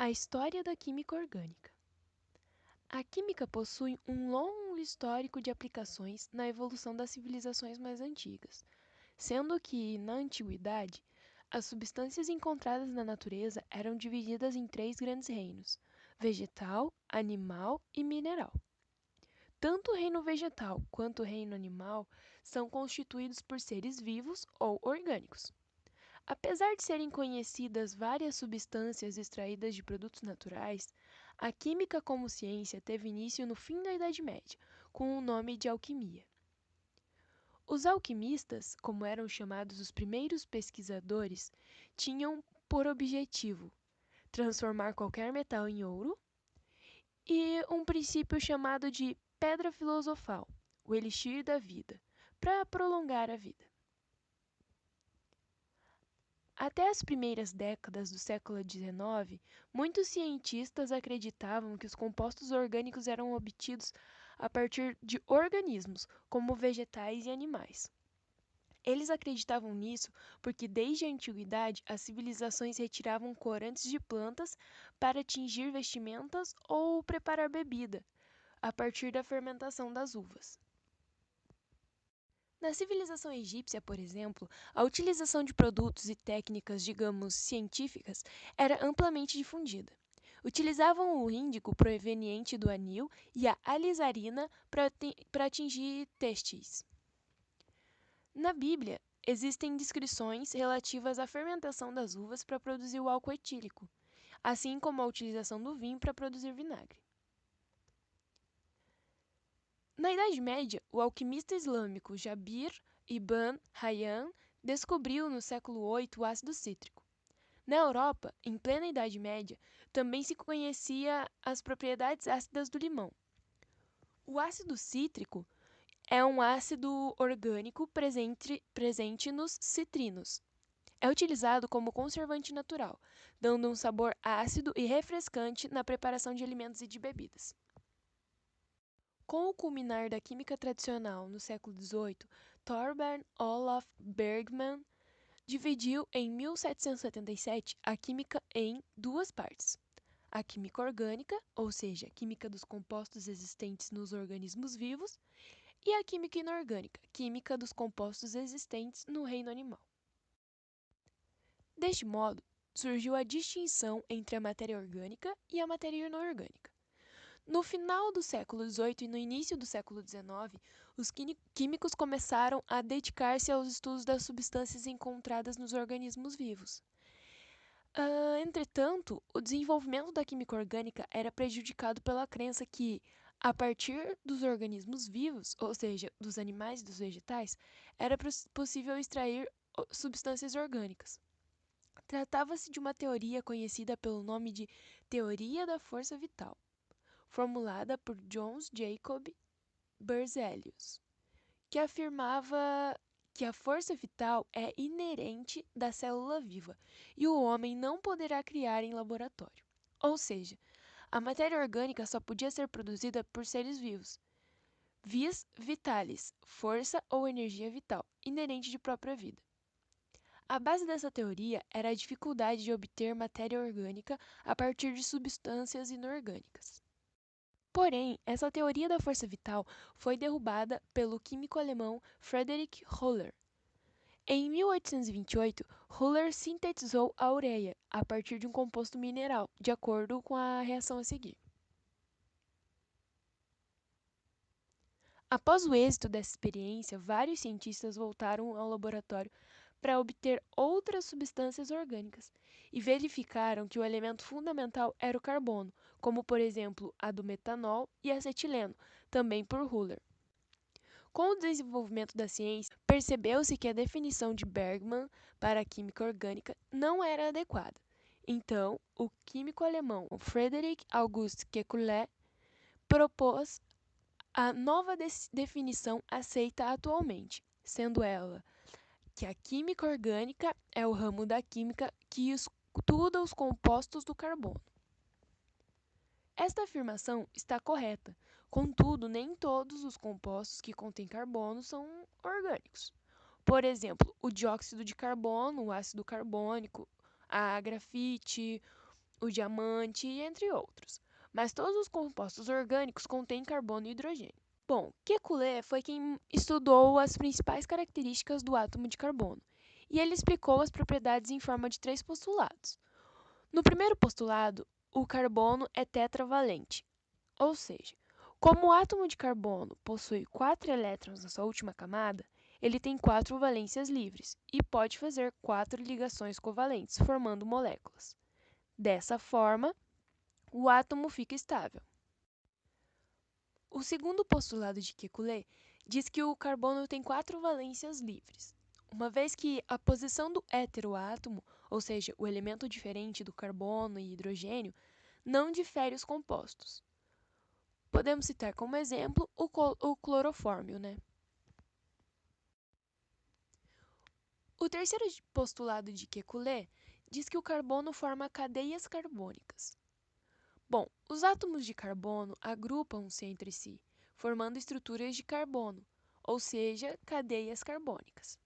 A história da química orgânica. A química possui um longo histórico de aplicações na evolução das civilizações mais antigas, sendo que, na antiguidade, as substâncias encontradas na natureza eram divididas em três grandes reinos: vegetal, animal e mineral. Tanto o reino vegetal quanto o reino animal são constituídos por seres vivos ou orgânicos. Apesar de serem conhecidas várias substâncias extraídas de produtos naturais, a química como ciência teve início no fim da Idade Média, com o nome de alquimia. Os alquimistas, como eram chamados os primeiros pesquisadores, tinham por objetivo transformar qualquer metal em ouro e um princípio chamado de pedra filosofal, o elixir da vida, para prolongar a vida. Até as primeiras décadas do século XIX, muitos cientistas acreditavam que os compostos orgânicos eram obtidos a partir de organismos, como vegetais e animais. Eles acreditavam nisso porque, desde a antiguidade, as civilizações retiravam corantes de plantas para tingir vestimentas ou preparar bebida, a partir da fermentação das uvas. Na civilização egípcia, por exemplo, a utilização de produtos e técnicas, digamos, científicas, era amplamente difundida. Utilizavam o índico proveniente do anil e a alizarina para tingir têxteis. Na Bíblia, existem descrições relativas à fermentação das uvas para produzir o álcool etílico, assim como a utilização do vinho para produzir vinagre. Na Idade Média, o alquimista islâmico Jabir ibn Hayyan descobriu no século VIII o ácido cítrico. Na Europa, em plena Idade Média, também se conhecia as propriedades ácidas do limão. O ácido cítrico é um ácido orgânico presente nos citrinos. É utilizado como conservante natural, dando um sabor ácido e refrescante na preparação de alimentos e de bebidas. Com o culminar da química tradicional no século XVIII, Thorbjørn Olaf Bergman dividiu em 1777 a química em duas partes: a química orgânica, ou seja, a química dos compostos existentes nos organismos vivos, e a química inorgânica, química dos compostos existentes no reino animal. Deste modo, surgiu a distinção entre a matéria orgânica e a matéria inorgânica. No final do século XVIII e no início do século XIX, os químicos começaram a dedicar-se aos estudos das substâncias encontradas nos organismos vivos. Entretanto, o desenvolvimento da química orgânica era prejudicado pela crença que, a partir dos organismos vivos, ou seja, dos animais e dos vegetais, era possível extrair substâncias orgânicas. Tratava-se de uma teoria conhecida pelo nome de Teoria da Força Vital, formulada por Jöns Jacob Berzelius, que afirmava que a força vital é inerente da célula viva e o homem não poderá criar em laboratório. Ou seja, a matéria orgânica só podia ser produzida por seres vivos. Vis vitalis, força ou energia vital, inerente de própria vida. A base dessa teoria era a dificuldade de obter matéria orgânica a partir de substâncias inorgânicas. Porém, essa teoria da força vital foi derrubada pelo químico alemão Friedrich Höller. Em 1828, Höller sintetizou a ureia a partir de um composto mineral, de acordo com a reação a seguir. Após o êxito dessa experiência, vários cientistas voltaram ao laboratório para obter outras substâncias orgânicas e verificaram que o elemento fundamental era o carbono, como por exemplo a do metanol e acetileno, também por Höller. Com o desenvolvimento da ciência, percebeu-se que a definição de Bergman para a química orgânica não era adequada. Então, o químico alemão Friedrich August Kekulé propôs a nova definição aceita atualmente, sendo ela que a química orgânica é o ramo da química que estuda os compostos do carbono. Esta afirmação está correta, contudo, nem todos os compostos que contêm carbono são orgânicos. Por exemplo, o dióxido de carbono, o ácido carbônico, a grafite, o diamante, entre outros. Mas todos os compostos orgânicos contêm carbono e hidrogênio. Bom, Kekulé foi quem estudou as principais características do átomo de carbono, e ele explicou as propriedades em forma de 3 postulados. No primeiro postulado, o carbono é tetravalente, ou seja, como o átomo de carbono possui 4 elétrons na sua última camada, ele tem 4 valências livres e pode fazer 4 ligações covalentes, formando moléculas. Dessa forma, o átomo fica estável. O segundo postulado de Kekulé diz que o carbono tem 4 valências livres, uma vez que a posição do heteroátomo, ou seja, o elemento diferente do carbono e hidrogênio, não difere os compostos. Podemos citar como exemplo o clorofórmio, né? O terceiro postulado de Kekulé diz que o carbono forma cadeias carbônicas. Bom, os átomos de carbono agrupam-se entre si, formando estruturas de carbono, ou seja, cadeias carbônicas.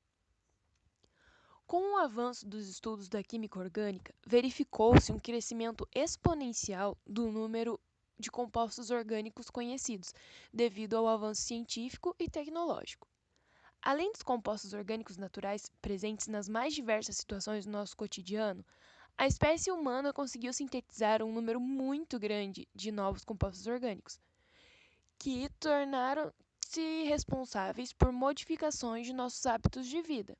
Com o avanço dos estudos da química orgânica, verificou-se um crescimento exponencial do número de compostos orgânicos conhecidos, devido ao avanço científico e tecnológico. Além dos compostos orgânicos naturais presentes nas mais diversas situações do nosso cotidiano, a espécie humana conseguiu sintetizar um número muito grande de novos compostos orgânicos, que tornaram-se responsáveis por modificações de nossos hábitos de vida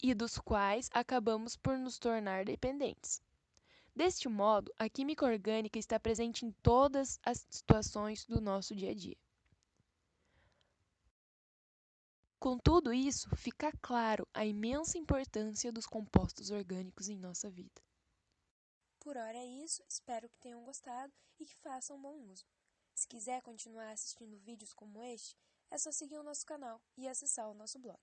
e dos quais acabamos por nos tornar dependentes. Deste modo, a química orgânica está presente em todas as situações do nosso dia a dia. Com tudo isso, fica claro a imensa importância dos compostos orgânicos em nossa vida. Por hora é isso, espero que tenham gostado e que façam bom uso. Se quiser continuar assistindo vídeos como este, é só seguir o nosso canal e acessar o nosso blog.